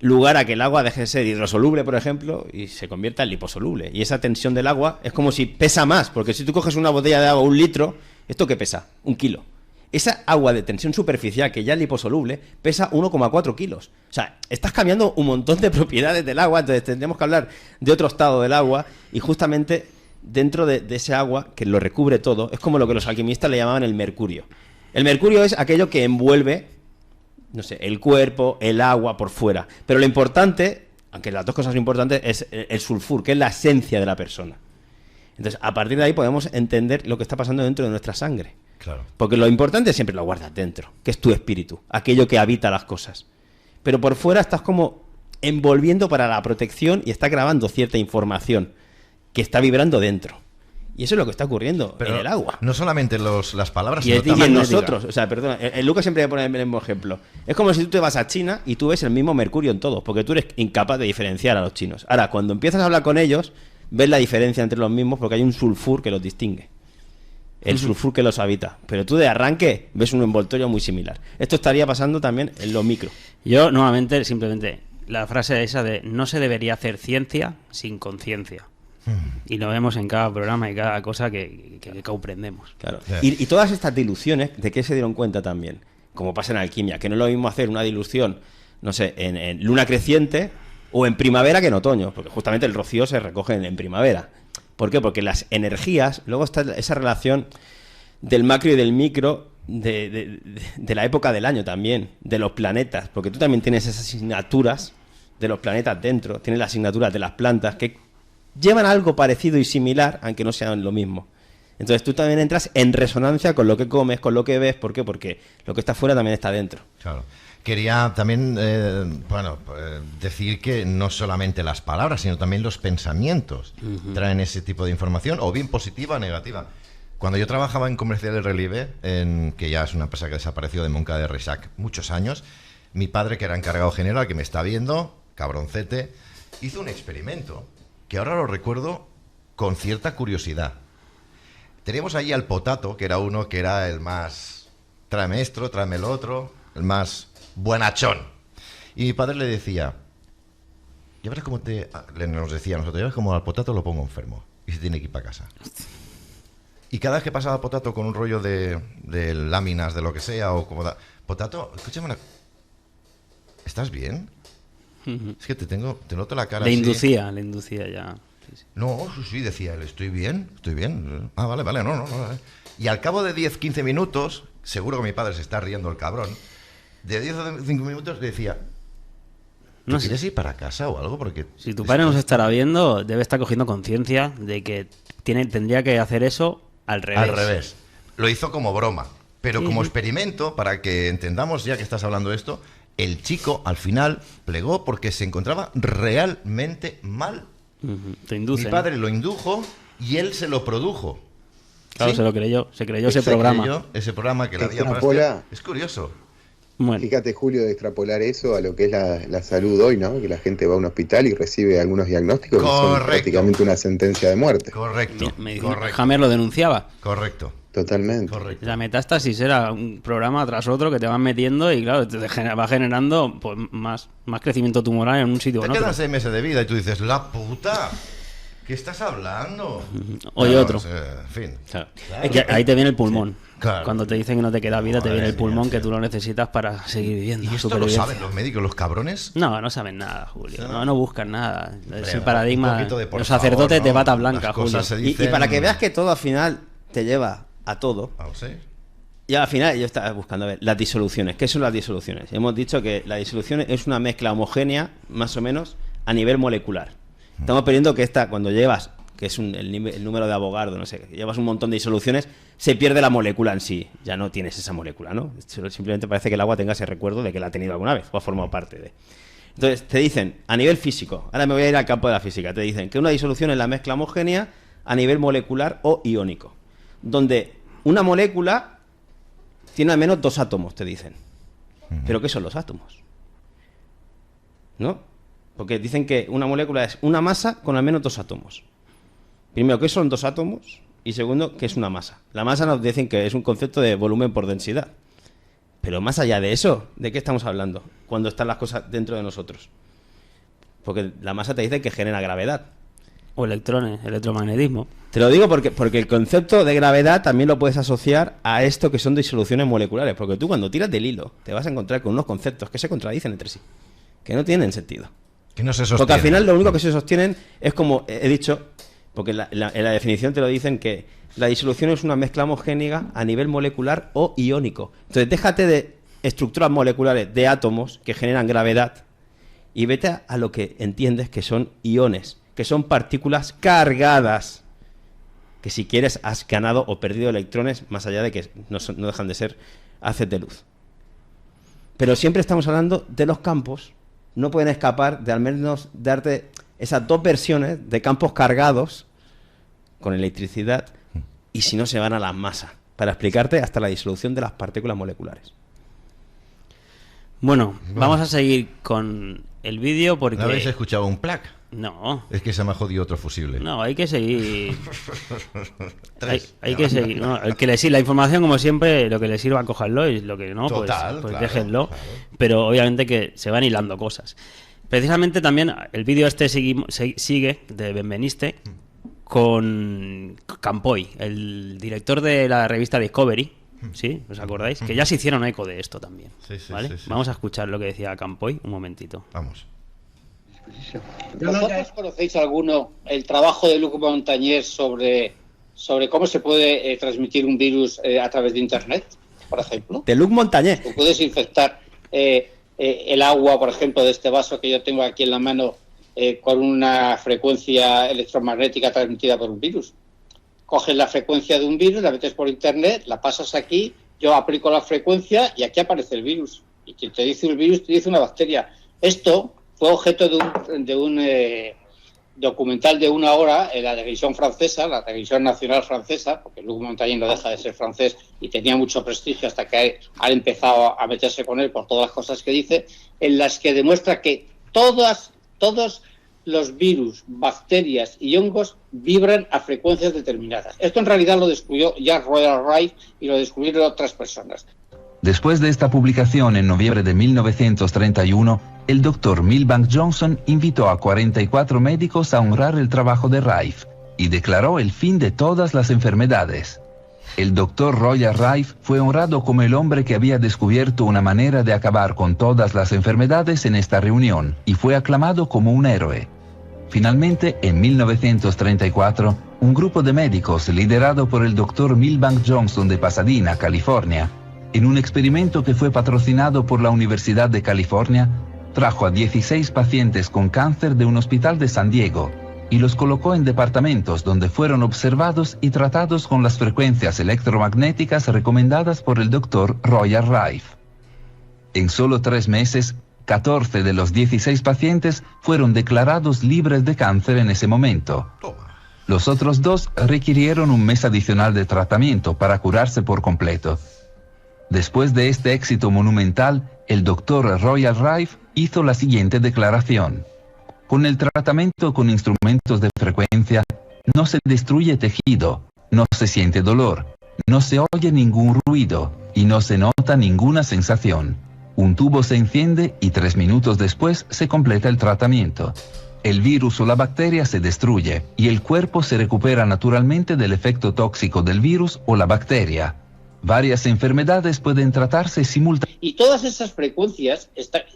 lugar a que el agua deje de ser hidrosoluble, por ejemplo, y se convierta en liposoluble. Y esa tensión del agua es como si pesa más, porque si tú coges una botella de agua, 1 litro, ¿esto qué pesa? 1 kilo. Esa agua de tensión superficial, que ya es liposoluble, pesa 1,4 kilos. O sea, estás cambiando un montón de propiedades del agua, entonces tendremos que hablar de otro estado del agua, y justamente dentro de ese agua, que lo recubre todo, es como lo que los alquimistas le llamaban el mercurio. El mercurio es aquello que envuelve, no sé, el cuerpo, el agua por fuera. Pero lo importante, aunque las dos cosas son importantes, es el sulfur, que es la esencia de la persona. Entonces, a partir de ahí podemos entender lo que está pasando dentro de nuestra sangre. Claro. Porque lo importante siempre lo guardas dentro, que es tu espíritu, aquello que habita las cosas. Pero por fuera estás como envolviendo para la protección y está grabando cierta información que está vibrando dentro. Y eso es lo que está ocurriendo en el agua. No solamente las palabras, Y sino en también nosotros, o sea, perdona, el Lucas siempre pone el mismo ejemplo. Es como si tú te vas a China y tú ves el mismo mercurio en todos, porque tú eres incapaz de diferenciar a los chinos. Ahora, cuando empiezas a hablar con ellos, ves la diferencia entre los mismos porque hay un sulfur que los distingue. El sulfur que los habita. Pero tú de arranque ves un envoltorio muy similar. Esto estaría pasando también en lo micro. Yo, nuevamente, simplemente, la frase esa de no se debería hacer ciencia sin conciencia. Y lo vemos en cada programa y cada cosa que comprendemos. Claro. Yeah. Y todas estas diluciones, ¿de qué se dieron cuenta también? Como pasa en alquimia, que no es lo mismo hacer una dilución, no sé, en luna creciente o en primavera que en otoño, porque justamente el rocío se recoge en primavera. ¿Por qué? Porque las energías, luego está esa relación del macro y del micro de la época del año también, de los planetas, porque tú también tienes esas asignaturas de los planetas dentro, tienes las asignaturas de las plantas que llevan algo parecido y similar, aunque no sean lo mismo. Entonces tú también entras en resonancia con lo que comes, con lo que ves. ¿Por qué? Porque lo que está fuera también está dentro. Claro. Quería también decir que no solamente las palabras, sino también los pensamientos traen ese tipo de información, o bien positiva o negativa. Cuando yo trabajaba en Comercial del Relieve, que ya es una empresa que desapareció de Moncada de Reixac muchos años, mi padre, que era encargado general, que me está viendo, cabroncete, hizo un experimento que ahora lo recuerdo con cierta curiosidad. Teníamos allí al Potato, que era uno que era el más tráeme esto, tráeme el otro, el más buenachón. Y mi padre le decía, ya verás cómo nos decía a nosotros, ya verás cómo al Potato lo pongo enfermo y se tiene que ir para casa. Y cada vez que pasaba Potato con un rollo de láminas, de lo que sea, o como Potato, escúchame ¿estás bien? Es que te noto la cara Le así. inducía ya. Sí, sí. No, sí, decía él, estoy bien. Ah, vale, no. Y al cabo de 10-15 minutos, seguro que mi padre se está riendo el cabrón, de 10 o 5 minutos le decía, No ¿quieres sé. ir para casa o algo? Porque Si tu padre nos estará viendo, debe estar cogiendo conciencia de que tendría que hacer eso al revés. Al revés. Lo hizo como broma, pero Sí, como sí. experimento, para que entendamos, ya que estás hablando de esto, el chico al final plegó porque se encontraba realmente mal. Te induce. Mi ¿no? padre lo indujo y él se lo produjo. Claro, ¿Sí? se creyó ese Se programa. creyó ese programa que le había Extrapola. Es curioso. Bueno, Fíjate, Julio, de extrapolar eso a lo que es la salud hoy, ¿no? Que la gente va a un hospital y recibe algunos diagnósticos que son Correcto. prácticamente una sentencia de muerte. Correcto. Correcto. Hammer lo denunciaba. Correcto. Totalmente. Correcto. La metástasis era un programa tras otro que te van metiendo y claro, va generando pues, más crecimiento tumoral en un sitio o Te en otro. quedan 6 meses de vida y tú dices, la puta, ¿qué estás hablando? Oye, Claro, otro. en fin. Claro. Claro. Que ahí te viene el pulmón. Claro. Cuando te dicen que no te queda vida, te Madre viene el pulmón mía, que tío. tú lo necesitas para seguir viviendo. ¿Y esto lo supervivencia. saben los médicos, los cabrones? No saben nada, Julio. No. No buscan nada. Es Hombre, el paradigma. un poquito de por Los favor, sacerdotes de ¿no? bata blanca, Las Julio. cosas se Y dicen- para que veas que todo al final te lleva a todo. Ah, ¿sí? Y al final yo estaba buscando a ver las disoluciones. ¿Qué son las disoluciones? Hemos dicho que la disolución es una mezcla homogénea, más o menos, a nivel molecular. Estamos pidiendo que cuando llevas, que es el número de Avogadro, no sé, que llevas un montón de disoluciones, se pierde la molécula en sí. Ya no tienes esa molécula, ¿no? Simplemente parece que el agua tenga ese recuerdo de que la ha tenido alguna vez o ha formado parte de. Entonces, te dicen, a nivel físico, ahora me voy a ir al campo de la física, te dicen que una disolución es la mezcla homogénea a nivel molecular o iónico, donde una molécula tiene al menos 2 átomos, te dicen. ¿Pero qué son los átomos? ¿No? Porque dicen que una molécula es una masa con al menos 2 átomos. Primero, ¿qué son 2 átomos? Y segundo, ¿qué es una masa? La masa nos dicen que es un concepto de volumen por densidad. Pero más allá de eso, ¿de qué estamos hablando? Cuando están las cosas dentro de nosotros. Porque la masa te dice que genera gravedad. O electrones, electromagnetismo. Te lo digo porque el concepto de gravedad también lo puedes asociar a esto que son disoluciones moleculares. Porque tú cuando tiras del hilo te vas a encontrar con unos conceptos que se contradicen entre sí. Que no tienen sentido. Que no se sostiene. Porque al final lo único que se sostienen es como he dicho, porque en la definición te lo dicen que la disolución es una mezcla homogénea a nivel molecular o iónico. Entonces déjate de estructuras moleculares de átomos que generan gravedad y vete a lo que entiendes que son iones, que son partículas cargadas, que si quieres has ganado o perdido electrones, más allá de que no dejan de ser haces de luz. Pero siempre estamos hablando de los campos no pueden escapar de al menos darte esas dos versiones de campos cargados con electricidad, y si no se van a las masas, para explicarte hasta la disolución de las partículas moleculares. Bueno, vamos a seguir con el vídeo porque... ¿No habéis escuchado un plac? No. Es que se me ha jodido otro fusible. No, hay que seguir. hay No. que seguir. No, el que le sirva la información, como siempre, lo que le sirva, cójanlo, y lo que no, Total, pues claro, déjenlo. claro. Pero obviamente que se van hilando cosas. Precisamente también el vídeo este sigue de Benveniste con Campoy, el director de la revista Discovery. ¿Sí? ¿Os acordáis? Que ya se hicieron eco de esto también. Sí, sí, ¿Vale? sí, sí. Vamos a escuchar lo que decía Campoy un momentito. Vamos. ¿Vosotros conocéis alguno el trabajo de Luc Montagnier sobre cómo se puede transmitir un virus a través de Internet, por ejemplo? De Luc Montagnier. Tú puedes infectar el agua, por ejemplo, de este vaso que yo tengo aquí en la mano con una frecuencia electromagnética transmitida por un virus. Coges la frecuencia de un virus, la metes por Internet, la pasas aquí, yo aplico la frecuencia y aquí aparece el virus. Y quien te dice el virus te dice una bacteria. Esto fue objeto de un documental de 1 hora en la televisión francesa, la televisión nacional francesa, porque Luc Montagnier no deja de ser francés y tenía mucho prestigio hasta que han empezado a meterse con él por todas las cosas que dice, en las que demuestra que todos los virus, bacterias y hongos vibran a frecuencias determinadas. Esto en realidad lo descubrió ya Royal Rife y lo descubrieron otras personas. Después de esta publicación en noviembre de 1931, el doctor Milbank Johnson invitó a 44 médicos a honrar el trabajo de Rife y declaró el fin de todas las enfermedades. El doctor Royal Rife fue honrado como el hombre que había descubierto una manera de acabar con todas las enfermedades en esta reunión y fue aclamado como un héroe. Finalmente, en 1934, un grupo de médicos liderado por el doctor Milbank Johnson de Pasadena, California, en un experimento que fue patrocinado por la Universidad de California, trajo a 16 pacientes con cáncer de un hospital de San Diego y los colocó en departamentos donde fueron observados y tratados con las frecuencias electromagnéticas recomendadas por el doctor Royal Rife. En solo 3 meses, 14 de los 16 pacientes fueron declarados libres de cáncer en ese momento. Los otros 2 requirieron un mes adicional de tratamiento para curarse por completo. Después de este éxito monumental, el doctor Royal Rife hizo la siguiente declaración. Con el tratamiento con instrumentos de frecuencia, no se destruye tejido, no se siente dolor, no se oye ningún ruido y no se nota ninguna sensación. Un tubo se enciende y 3 minutos después se completa el tratamiento. El virus o la bacteria se destruye y el cuerpo se recupera naturalmente del efecto tóxico del virus o la bacteria. Varias enfermedades pueden tratarse simultáneamente. Y todas esas frecuencias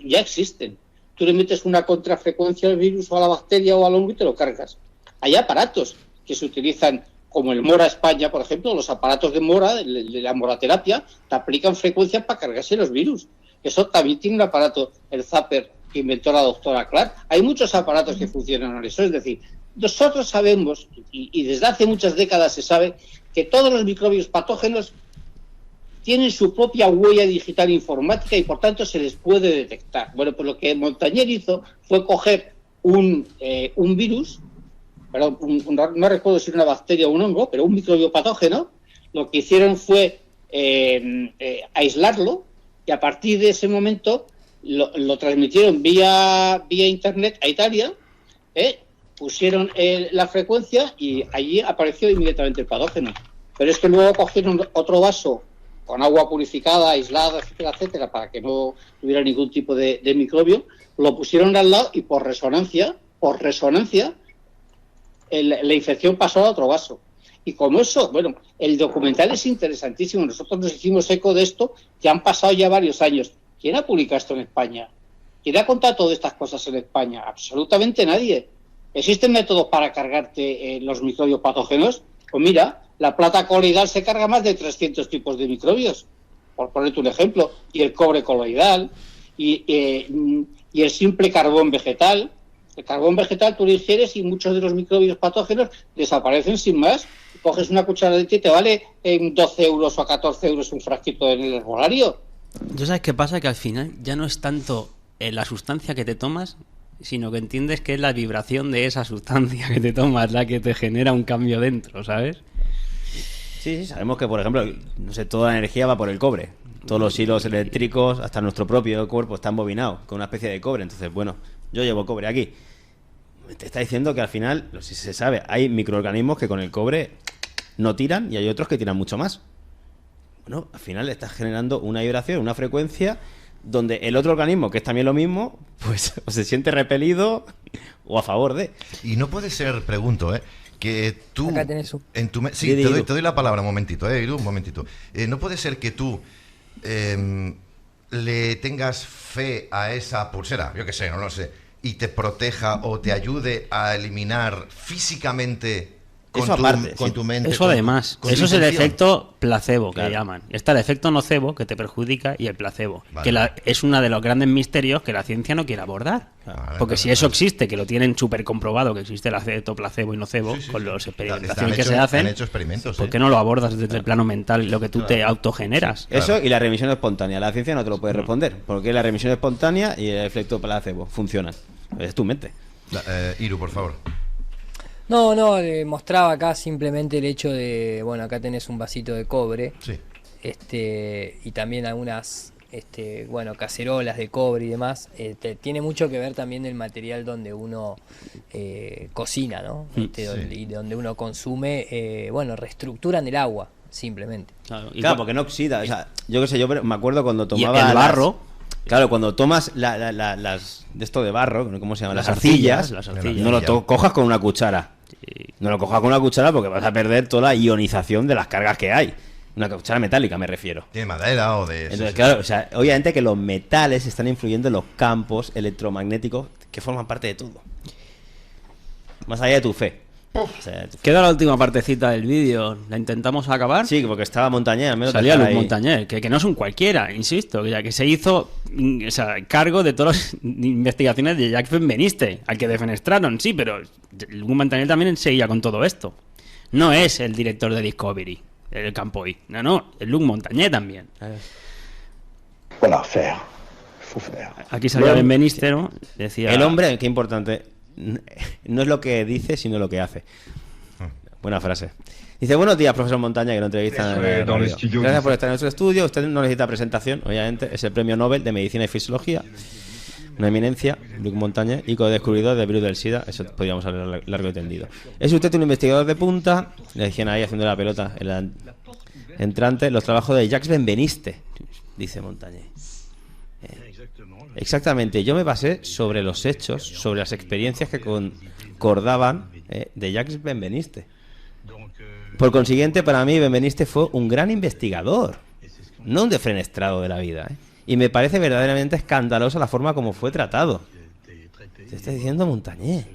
ya existen. Tú le metes una contrafrecuencia al virus o a la bacteria o al hongo y te lo cargas. Hay aparatos que se utilizan, como el Mora España, por ejemplo, los aparatos de Mora, de la moraterapia, te aplican frecuencias para cargarse los virus. Eso también tiene un aparato, el Zapper, que inventó la doctora Clark. Hay muchos aparatos que funcionan en eso. Es decir, nosotros sabemos, y desde hace muchas décadas se sabe, que todos los microbios patógenos tienen su propia huella digital informática y por tanto se les puede detectar. Bueno, pues lo que Montagnier hizo fue coger un virus, perdón, no recuerdo si era una bacteria o un hongo, pero un microbio patógeno. Lo que hicieron fue aislarlo y a partir de ese momento lo transmitieron vía internet a Italia, pusieron la frecuencia y allí apareció inmediatamente el patógeno. Pero es que luego cogieron otro vaso con agua purificada, aislada, etcétera, etcétera, para que no tuviera ningún tipo de microbio, lo pusieron al lado y por resonancia, la infección pasó a otro vaso. Y como eso, bueno, el documental es interesantísimo, nosotros nos hicimos eco de esto, que han pasado ya varios años. ¿Quién ha publicado esto en España? ¿Quién ha contado todas estas cosas en España? Absolutamente nadie. ¿Existen métodos para cargarte los microbios patógenos? Pues mira, la plata coloidal se carga más de 300 tipos de microbios, por ponerte un ejemplo, y el cobre coloidal, y el simple carbón vegetal. El carbón vegetal tú lo ingieres y muchos de los microbios patógenos desaparecen sin más. Coges una cucharadita y te vale en 12 euros o 14 euros un frasquito en el herbolario. ¿Tú sabes qué pasa? Que al final ya no es tanto la sustancia que te tomas, sino que entiendes que es la vibración de esa sustancia que te tomas la que te genera un cambio dentro, ¿sabes? Sí, sabemos que, por ejemplo, no sé, toda la energía va por el cobre. Todos los hilos eléctricos, hasta nuestro propio cuerpo, está embobinado con una especie de cobre. Entonces, bueno, yo llevo cobre aquí. Te está diciendo que al final, no sé si se sabe, hay microorganismos que con el cobre no tiran y hay otros que tiran mucho más. Bueno, al final estás generando una vibración, una frecuencia donde el otro organismo, que es también lo mismo, pues o se siente repelido o a favor de. Y no puede ser, pregunto, que tú... Acá tenés un... Sí, te doy la palabra un momentito, Edu, un momentito. No puede ser que tú le tengas fe a esa pulsera, yo qué sé, no lo sé, y te proteja o te ayude a eliminar físicamente eso aparte, con tu mente. Eso además, con eso es tu el intención. efecto placebo que Claro. llaman. Está el efecto nocebo que te perjudica y el placebo, Vale. que es uno de los grandes misterios que la ciencia no quiere abordar. Vale, Porque vale, si eso vale. existe, que lo tienen súper comprobado, que existe el efecto placebo y nocebo, Sí, sí, con sí. las Están experimentaciones que hechos- se hacen, han hecho experimentos, ¿por qué no lo abordas desde el plano mental, lo que tú te autogeneras? Eso y la remisión espontánea. La ciencia no te lo puede responder. Porque la remisión espontánea y el efecto placebo funcionan. Es tu mente. Iru, por favor. No, mostraba acá simplemente el hecho de, bueno, acá tenés un vasito de cobre, Sí. y también algunas, bueno, cacerolas de cobre y demás. Tiene mucho que ver también el material donde uno cocina, ¿no? Y donde uno consume, bueno, reestructuran el agua, simplemente. Claro, Claro, porque no oxida. O sea, yo qué sé, yo me acuerdo cuando y tomaba el barro, Claro, cuando tomas las de esto de barro, ¿cómo se llama? Las Las arcillas, arcillas, las arcillas. no lo cojas con una cuchara. No lo cojas con una cuchara porque vas a perder toda la ionización de las cargas que hay. Una cuchara metálica, me refiero. ¿Tiene madera o de...? Entonces, claro, o sea, obviamente que los metales están influyendo en los campos electromagnéticos que forman parte de todo. Más allá de tu fe. O sea, queda la última partecita del vídeo. ¿La intentamos acabar? sí, porque estaba Montañés, al menos Salía dejar Luc ahí. Montagnier, que no es un cualquiera, insisto, ya que se hizo o sea, cargo de todas las investigaciones de Jacques Benveniste, al que defenestraron, sí, pero Luc Montagnier también seguía con todo esto. No es el director de Discovery, el Campoy, no, es Luc Montagnier también. Voilà, faire. Il faut faire. Aquí salía Benveniste, ¿no? Decía... El hombre, qué importante, no es lo que dice, sino lo que hace. Buena frase. Dice, buenos días, profesor Montaña, que lo entrevistan en el radio. Gracias por estar en nuestro estudio. Usted no necesita presentación, obviamente. Es el premio Nobel de Medicina y Fisiología. Una eminencia, Luc Montagnier, y co-descubridor del virus del SIDA. Eso podríamos hablar largo y tendido. Es usted un investigador de punta. Le decían ahí haciendo la pelota el entrante. Los trabajos de Jacques Benveniste, dice Montagnier. Exactamente, yo me basé sobre los hechos, sobre las experiencias que concordaban de Jacques Benveniste. Por consiguiente, para mí Benveniste fue un gran investigador, no un defenestrado de la vida. Y me parece verdaderamente escandalosa la forma como fue tratado. Te está diciendo Montagnier.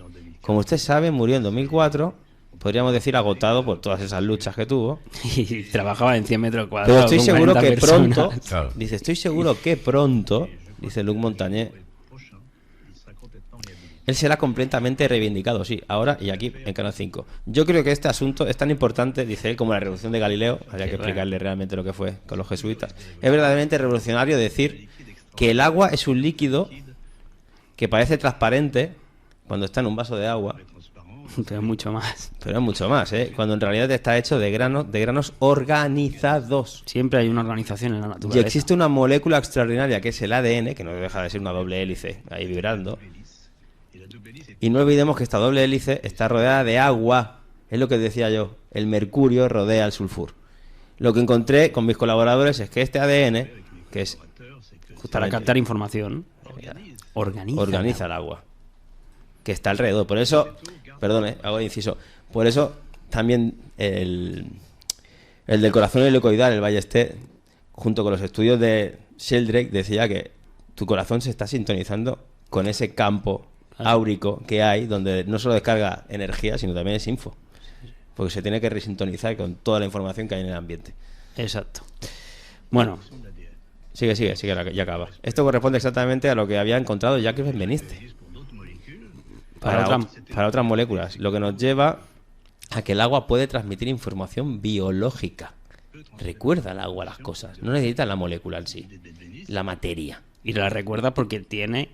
Como usted sabe, murió en 2004, podríamos decir agotado por todas esas luchas que tuvo. Y trabajaba en 100 metros Pero cuadrados. estoy con seguro 40 que personas. pronto, Claro. dice, estoy seguro que pronto, dice Luc Montagnier, él será completamente reivindicado, sí, ahora y aquí en Canal 5. Yo creo que este asunto es tan importante, dice él, como la revolución de Galileo, habría que explicarle realmente lo que fue con los jesuitas. Es verdaderamente revolucionario decir que el agua es un líquido que parece transparente cuando está en un vaso de agua, Pero mucho más. pero es mucho más, cuando en realidad está hecho de granos organizados. Siempre hay una organización en la Y naturaleza. existe una molécula extraordinaria que es el ADN, que no deja de ser una doble hélice ahí vibrando. Y no olvidemos que esta doble hélice está rodeada de agua. Es lo que decía yo. El mercurio rodea al sulfur. Lo que encontré con mis colaboradores es que este ADN, que es Para justamente captar información, organiza el agua, que está alrededor. Por eso, perdón, hago inciso. Por eso también el del corazón helicoidal, el Ballester, junto con los estudios de Sheldrake, decía que tu corazón se está sintonizando con ese campo áurico que hay, donde no solo descarga energía, sino también es info. Porque se tiene que resintonizar con toda la información que hay en el ambiente. Exacto. Bueno, Sigue, ya acaba. Esto corresponde exactamente a lo que había encontrado Jacques Benveniste para otras moléculas, lo que nos lleva a que el agua puede transmitir información biológica. Recuerda el agua las cosas, no necesita la molécula en sí, la materia. Y la recuerda porque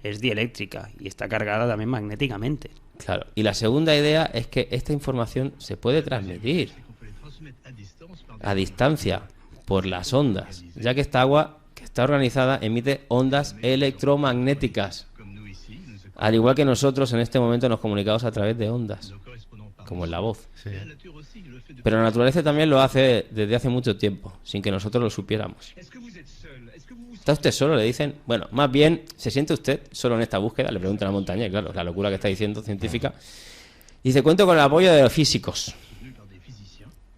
es dieléctrica y está cargada también magnéticamente. Claro. Y la segunda idea es que esta información se puede transmitir a distancia por las ondas, ya que esta agua que está organizada emite ondas electromagnéticas, al igual que nosotros en este momento nos comunicamos a través de ondas, como en la voz. Sí. Pero la naturaleza también lo hace desde hace mucho tiempo, sin que nosotros lo supiéramos. ¿Está usted solo? Le dicen. Bueno, más bien, ¿se siente usted solo en esta búsqueda? Le preguntan a la montaña, y claro, la locura que está diciendo científica. Dice, cuento con el apoyo de los físicos,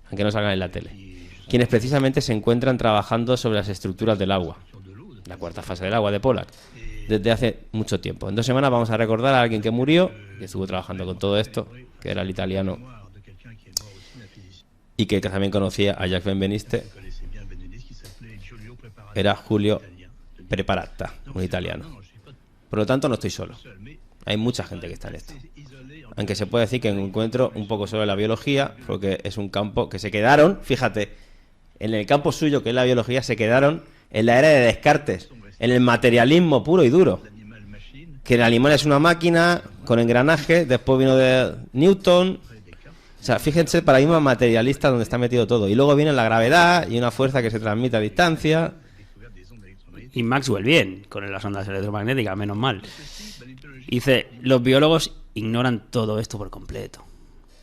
aunque no salgan en la tele, quienes precisamente se encuentran trabajando sobre las estructuras del agua, la cuarta fase del agua de Pollack, desde hace mucho tiempo. En 2 semanas vamos a recordar a alguien que murió, que estuvo trabajando con todo esto, que era el italiano, y que también conocía a Jacques Benveniste. Era Giulio Preparatta, un italiano. Por lo tanto, no estoy solo. Hay mucha gente que está en esto. Aunque se puede decir que me encuentro un poco solo en la biología, porque es un campo que se quedaron, fíjate, en el campo suyo, que es la biología, se quedaron en la era de Descartes, en el materialismo puro y duro. Que el animal es una máquina con engranaje, después vino de Newton. O sea, fíjense el paradigma materialista donde está metido todo. Y luego viene la gravedad y una fuerza que se transmite a distancia. Y Maxwell bien, con las ondas electromagnéticas, menos mal. Dice, los biólogos ignoran todo esto por completo.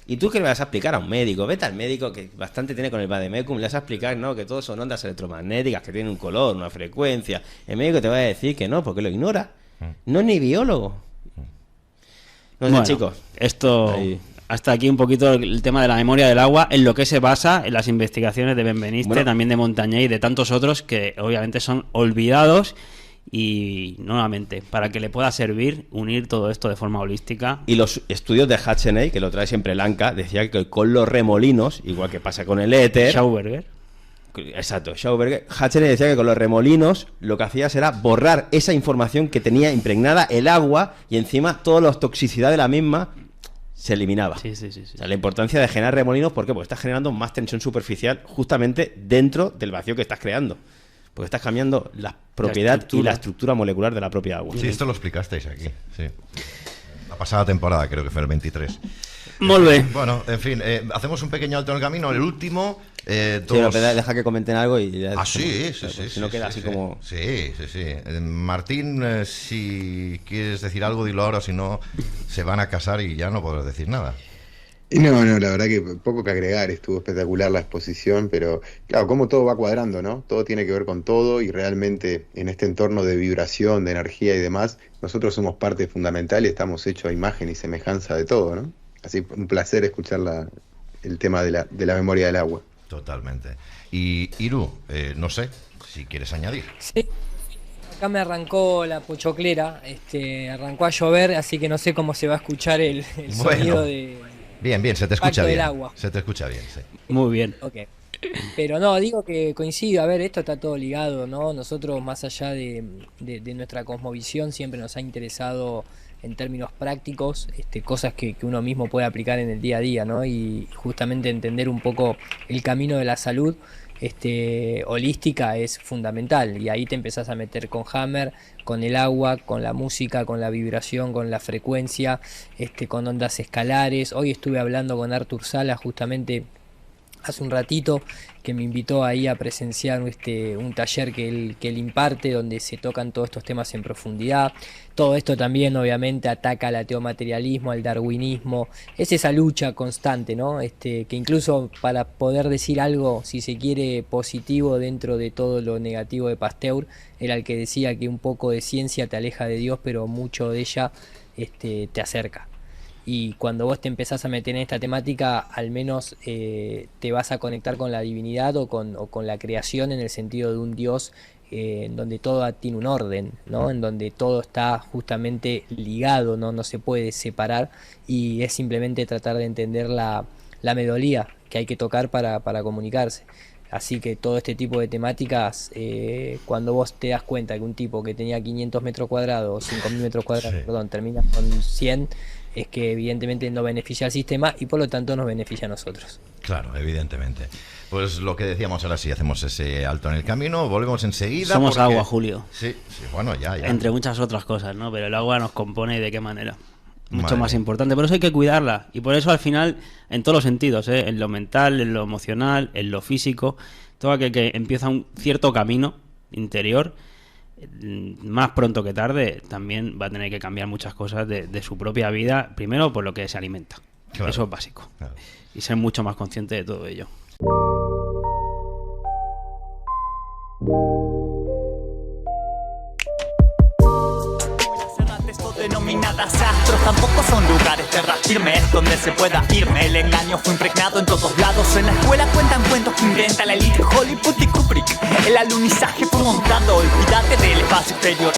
¿Y tú qué le vas a explicar a un médico? Vete al médico, que bastante tiene con el vademecum, le vas a explicar, ¿no?, que todos son ondas electromagnéticas, que tienen un color, una frecuencia. El médico te va a decir que no, porque lo ignora. No es ni biólogo. No sé, Bueno, chicos. Esto... Ahí. Hasta aquí un poquito el tema de la memoria del agua, en lo que se basa en las investigaciones de Benveniste, Bueno, también de Montagné y de tantos otros que obviamente son olvidados. Y nuevamente, para que le pueda servir unir todo esto de forma holística. Y los estudios de Hatcheney, que lo trae siempre Lanka, decía que con los remolinos, igual que pasa con el éter... Schauberger. Exacto, Schauberger. Hatcheney decía que con los remolinos lo que hacías era borrar esa información que tenía impregnada el agua y encima toda la toxicidad de la misma se eliminaba. Sí. O sea, la importancia de generar remolinos, ¿por qué? Porque estás generando más tensión superficial justamente dentro del vacío que estás creando. Porque estás cambiando la propiedad y la estructura molecular de la propia agua. Sí, esto lo explicasteis aquí. Sí. La pasada temporada, creo que fue el 23. Muy bien. Bueno, en fin, hacemos un pequeño alto en el camino. El último. Sí, Todos... pero deja que comenten algo y ya. Sí. Si no queda así sí. como. Sí. Martín, si quieres decir algo, dilo ahora, si no, se van a casar y ya no podrás decir nada. No, la verdad que poco que agregar, estuvo espectacular la exposición, pero claro, cómo todo va cuadrando, ¿no? Todo tiene que ver con todo y realmente en este entorno de vibración, de energía y demás, nosotros somos parte fundamental y estamos hechos a imagen y semejanza de todo, ¿no? Así, un placer escuchar el tema de la memoria del agua. Totalmente. Y Iru, no sé si quieres añadir. Sí. Acá me arrancó la pochoclera, arrancó a llover, así que no sé cómo se va a escuchar el sonido de... Bien, se te escucha bien. Del agua. Se te escucha bien, sí. Muy bien. Ok. Pero no, digo que coincido, a ver, esto está todo ligado, ¿no? Nosotros, más allá de nuestra cosmovisión, siempre nos ha interesado en términos prácticos, cosas que uno mismo puede aplicar en el día a día, ¿no? Y justamente entender un poco el camino de la salud holística es fundamental, y ahí te empezás a meter con Hammer, con el agua, con la música, con la vibración, con la frecuencia, con ondas escalares. Hoy estuve hablando con Artur Sala justamente hace un ratito, que me invitó ahí a presenciar un taller que él imparte, donde se tocan todos estos temas en profundidad. Todo esto también obviamente ataca al ateomaterialismo, al darwinismo. Es esa lucha constante, ¿no? Que incluso para poder decir algo, si se quiere, positivo dentro de todo lo negativo de Pasteur, era el que decía que un poco de ciencia te aleja de Dios, pero mucho de ella te acerca. Y cuando vos te empezás a meter en esta temática, al menos te vas a conectar con la divinidad o con la creación, en el sentido de un Dios en donde todo tiene un orden, ¿no? En donde todo está justamente ligado, no se puede separar, y es simplemente tratar de entender la melodía que hay que tocar para comunicarse. Así que todo este tipo de temáticas, cuando vos te das cuenta que un tipo que tenía 500 metros cuadrados o 5.000 metros cuadrados, Sí. perdón, termina con 100, es que evidentemente no beneficia al sistema y por lo tanto nos beneficia a nosotros. Claro, evidentemente. Pues lo que decíamos, ahora sí, hacemos ese alto en el camino, volvemos enseguida. Somos agua, Julio. Sí, bueno, ya. Entre muchas otras cosas, ¿no? Pero el agua nos compone y de qué manera. Mucho más Madre. importante. Por eso hay que cuidarla. Y por eso al final, en todos los sentidos, en lo mental, en lo emocional, en lo físico, todo aquel que empieza un cierto camino interior, más pronto que tarde, también va a tener que cambiar muchas cosas de su propia vida. Primero, por lo que se alimenta. Claro. Eso es básico. Claro. Y ser mucho más consciente de todo ello. Denominadas astros tampoco son lugares terra firmes donde se pueda irme. El engaño fue impregnado en todos lados. En la escuela cuentan cuentos que inventa la elite Hollywood y Kubrick. El alunizaje fue montado. Olvídate del espacio exterior.